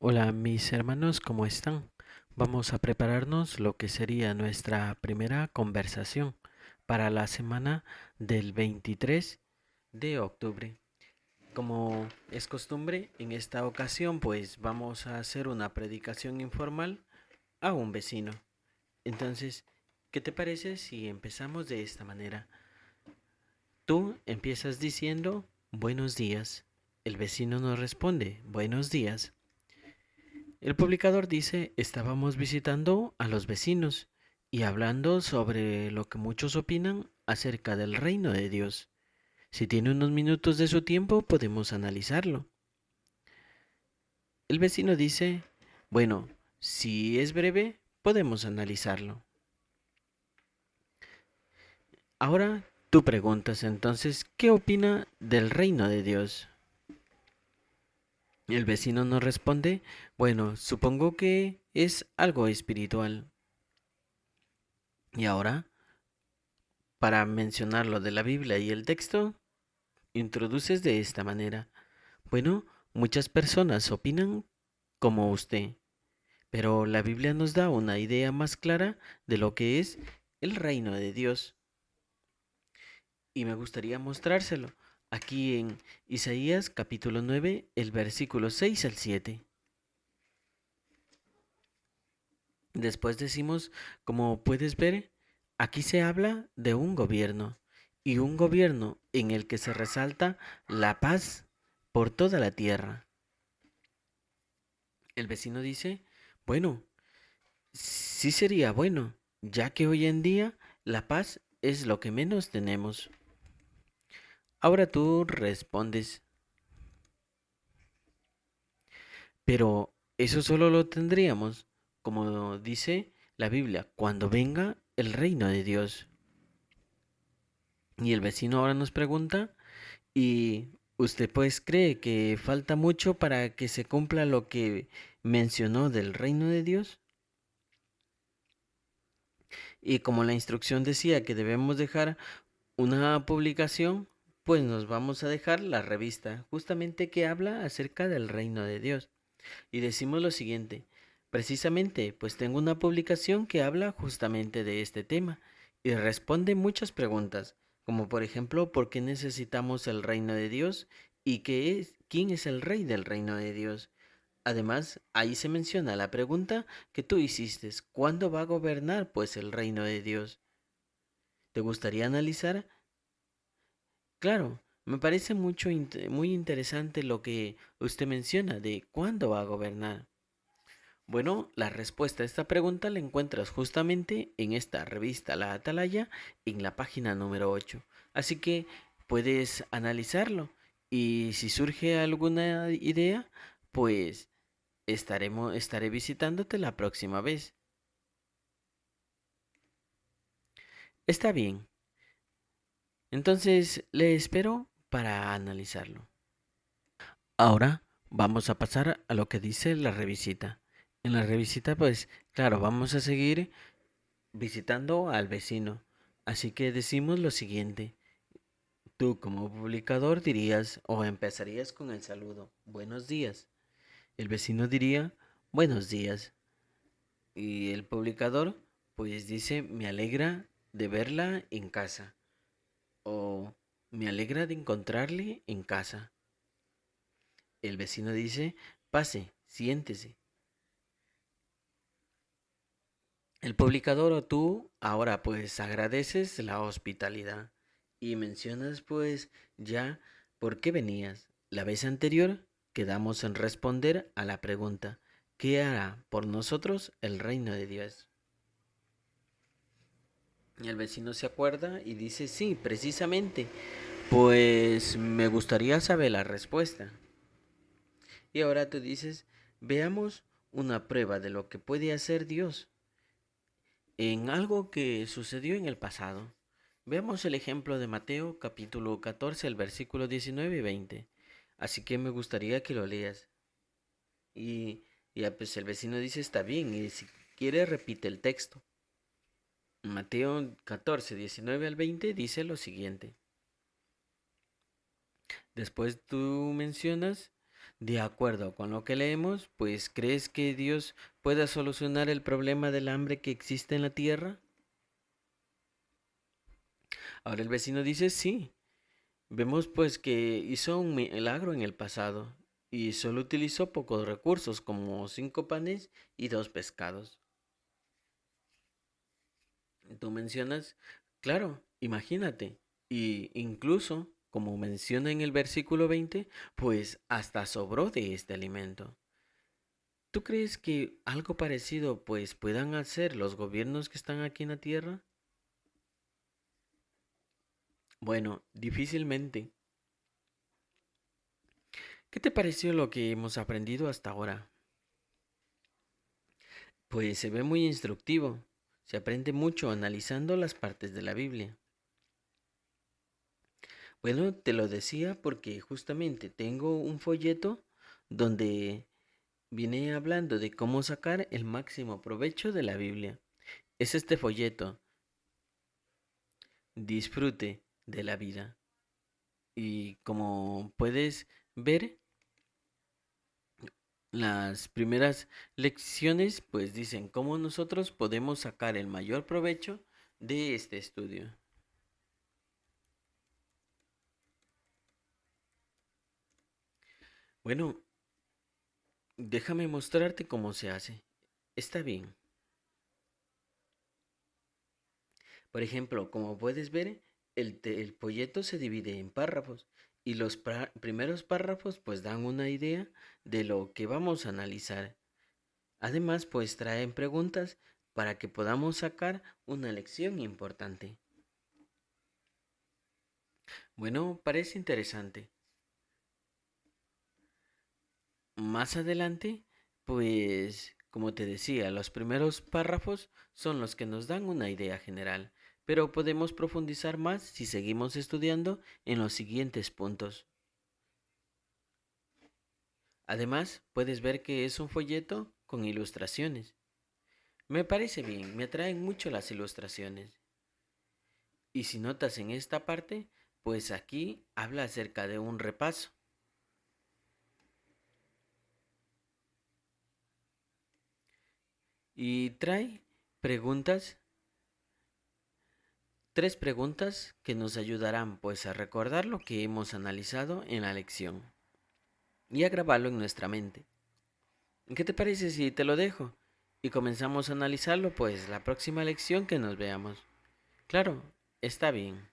Hola mis hermanos, ¿cómo están? Vamos a prepararnos lo que sería nuestra primera conversación para la semana del 23 de octubre. Como es costumbre, en esta ocasión pues vamos a hacer una predicación informal a un vecino. Entonces, ¿qué te parece si empezamos de esta manera? Tú empiezas diciendo buenos días. El vecino nos responde buenos días. El publicador dice, estábamos visitando a los vecinos y hablando sobre lo que muchos opinan acerca del reino de Dios. Si tiene unos minutos de su tiempo, podemos analizarlo. El vecino dice, bueno, si es breve, podemos analizarlo. Ahora tú preguntas entonces, ¿qué opina del reino de Dios? El vecino nos responde, bueno, supongo que es algo espiritual. Y ahora, para mencionar lo de la Biblia y el texto, introduces de esta manera. Bueno, muchas personas opinan como usted, pero la Biblia nos da una idea más clara de lo que es el reino de Dios. Y me gustaría mostrárselo aquí en Isaías capítulo 9, el versículo 6 al 7. Después decimos, como puedes ver, aquí se habla de un gobierno, y un gobierno en el que se resalta la paz por toda la tierra. El vecino dice, bueno, sí sería bueno, ya que hoy en día la paz es lo que menos tenemos. Ahora tú respondes, pero eso solo lo tendríamos, como dice la Biblia, cuando venga el reino de Dios. Y el vecino ahora nos pregunta, ¿y usted pues cree que falta mucho para que se cumpla lo que mencionó del reino de Dios? Y como la instrucción decía que debemos dejar una publicación, pues nos vamos a dejar la revista, justamente que habla acerca del reino de Dios. Y decimos lo siguiente, precisamente, pues tengo una publicación que habla justamente de este tema y responde muchas preguntas, como por ejemplo, ¿por qué necesitamos el reino de Dios? ¿Y quién es el rey del reino de Dios? Además, ahí se menciona la pregunta que tú hiciste, ¿cuándo va a gobernar pues el reino de Dios? ¿Te gustaría analizar? Claro, me parece muy interesante lo que usted menciona de cuándo va a gobernar. Bueno, la respuesta a esta pregunta la encuentras justamente en esta revista La Atalaya, en la página número 8. Así que puedes analizarlo y si surge alguna idea, pues estaré visitándote la próxima vez. Está bien, entonces le espero para analizarlo. Ahora vamos a pasar a lo que dice la revisita. En la revisita, pues, claro, vamos a seguir visitando al vecino. Así que decimos lo siguiente. Tú como publicador dirías o empezarías con el saludo. Buenos días. El vecino diría buenos días. Y el publicador pues dice me alegra de verla en casa. O me alegra de encontrarle en casa. El vecino dice pase, siéntese. El publicador o tú ahora pues agradeces la hospitalidad y mencionas pues ya por qué venías. La vez anterior quedamos en responder a la pregunta, ¿qué hará por nosotros el reino de Dios? Y el vecino se acuerda y dice, sí, precisamente, pues me gustaría saber la respuesta. Y ahora tú dices, veamos una prueba de lo que puede hacer Dios en algo que sucedió en el pasado. Veamos el ejemplo de Mateo capítulo 14, el versículo 19 y 20. Así que me gustaría que lo leas. Y ya pues el vecino dice está bien y si quiere repite el texto. Mateo 14, 19 al 20 dice lo siguiente. Después tú mencionas, De acuerdo con lo que leemos, pues ¿crees que Dios pueda solucionar el problema del hambre que existe en la tierra? Ahora el vecino dice sí. Vemos pues que hizo un milagro en el pasado y solo utilizó pocos recursos como 5 panes y 2 pescados. Tú mencionas, claro, imagínate, y incluso, como menciona en el versículo 20, pues hasta sobró de este alimento. ¿Tú crees que algo parecido pues puedan hacer los gobiernos que están aquí en la tierra? Bueno, difícilmente. ¿Qué te pareció lo que hemos aprendido hasta ahora? Pues se ve muy instructivo. Se aprende mucho analizando las partes de la Biblia. Bueno, te lo decía porque justamente tengo un folleto donde viene hablando de cómo sacar el máximo provecho de la Biblia. Es este folleto, Disfrute de la vida. Y como puedes ver, las primeras lecciones pues dicen cómo nosotros podemos sacar el mayor provecho de este estudio. Bueno, déjame mostrarte cómo se hace. Está bien. Por ejemplo, como puedes ver, el folleto se divide en párrafos y los primeros párrafos pues dan una idea de lo que vamos a analizar. Además, pues traen preguntas para que podamos sacar una lección importante. Bueno, parece interesante. Más adelante, pues, como te decía, los primeros párrafos son los que nos dan una idea general, pero podemos profundizar más si seguimos estudiando en los siguientes puntos. Además, puedes ver que es un folleto con ilustraciones. Me parece bien, me atraen mucho las ilustraciones. Y si notas en esta parte, pues aquí habla acerca de un repaso. Y trae preguntas, 3 preguntas que nos ayudarán pues a recordar lo que hemos analizado en la lección y a grabarlo en nuestra mente. ¿Qué te parece si te lo dejo y comenzamos a analizarlo pues la próxima lección que nos veamos? Claro, está bien.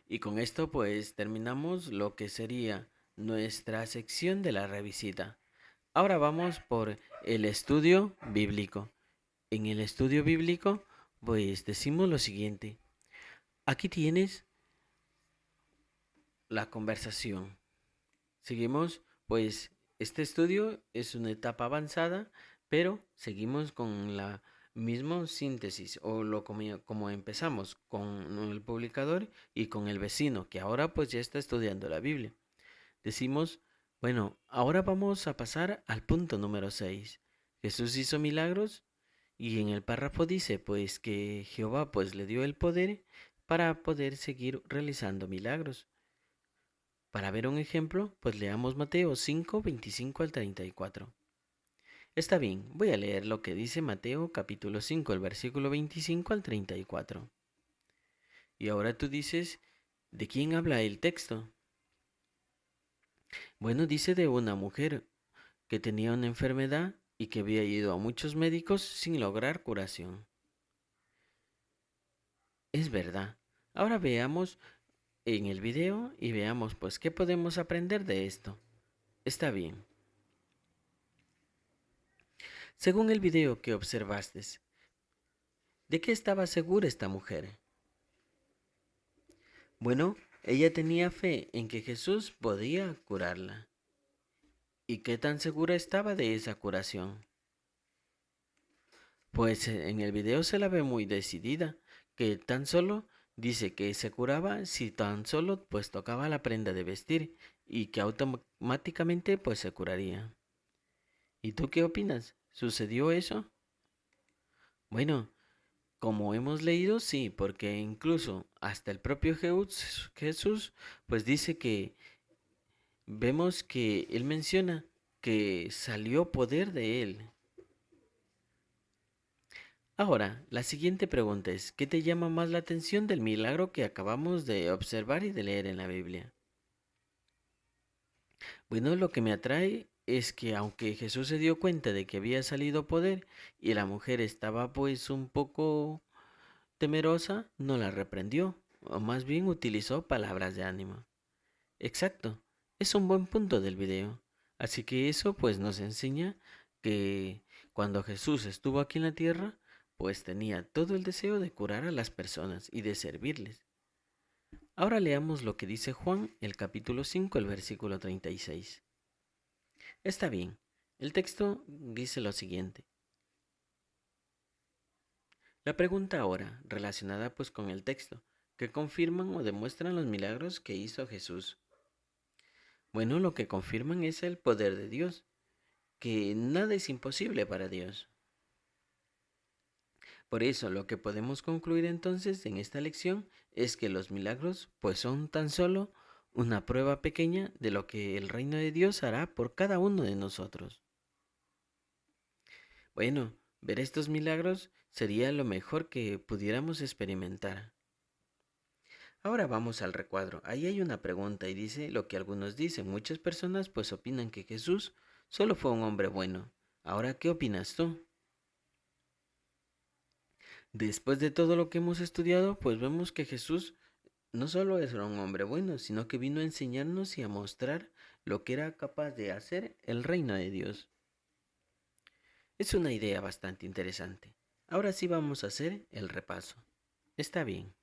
Y con esto pues terminamos lo que sería nuestra sección de la revisita. Ahora vamos por el estudio bíblico. En el estudio bíblico pues decimos lo siguiente. Aquí tienes la conversación. Seguimos, pues este estudio es una etapa avanzada, pero seguimos con la misma síntesis o como empezamos con el publicador y con el vecino, que ahora pues ya está estudiando la Biblia. Decimos, bueno, ahora vamos a pasar al punto número 6. Jesús hizo milagros y en el párrafo dice pues que Jehová pues le dio el poder para poder seguir realizando milagros. Para ver un ejemplo, pues leamos Mateo 5, 25 al 34. Está bien, voy a leer lo que dice Mateo capítulo 5, el versículo 25 al 34. Y ahora tú dices, ¿de quién habla el texto? Bueno, dice de una mujer que tenía una enfermedad y que había ido a muchos médicos sin lograr curación. Es verdad. Ahora veamos en el video y veamos pues qué podemos aprender de esto. Está bien. Según el video que observaste, ¿de qué estaba segura esta mujer? Bueno, ella tenía fe en que Jesús podía curarla. ¿Y qué tan segura estaba de esa curación? Pues en el video se la ve muy decidida, que tan solo dice que se curaba si tan solo pues tocaba la prenda de vestir y que automáticamente pues se curaría. ¿Y tú qué opinas? ¿Sucedió eso? Bueno, como hemos leído, sí, porque incluso hasta el propio Jesús pues dice que vemos que él menciona que salió poder de él. Ahora, la siguiente pregunta es, ¿qué te llama más la atención del milagro que acabamos de observar y de leer en la Biblia? Bueno, lo que me atrae es que aunque Jesús se dio cuenta de que había salido poder y la mujer estaba pues un poco temerosa, no la reprendió, o más bien utilizó palabras de ánimo. Exacto, es un buen punto del video. Así que eso pues nos enseña que cuando Jesús estuvo aquí en la tierra, pues tenía todo el deseo de curar a las personas y de servirles. Ahora leamos lo que dice Juan, el capítulo 5, el versículo 36. Está bien, el texto dice lo siguiente. La pregunta ahora, relacionada pues con el texto, ¿qué confirman o demuestran los milagros que hizo Jesús? Bueno, lo que confirman es el poder de Dios, que nada es imposible para Dios. Por eso, lo que podemos concluir entonces en esta lección es que los milagros pues son tan solo una prueba pequeña de lo que el reino de Dios hará por cada uno de nosotros. Bueno, ver estos milagros sería lo mejor que pudiéramos experimentar. Ahora vamos al recuadro. Ahí hay una pregunta y dice lo que algunos dicen. Muchas personas pues opinan que Jesús solo fue un hombre bueno. Ahora, ¿qué opinas tú? Después de todo lo que hemos estudiado, pues vemos que Jesús no solo era un hombre bueno, sino que vino a enseñarnos y a mostrar lo que era capaz de hacer el reino de Dios. Es una idea bastante interesante. Ahora sí vamos a hacer el repaso. Está bien.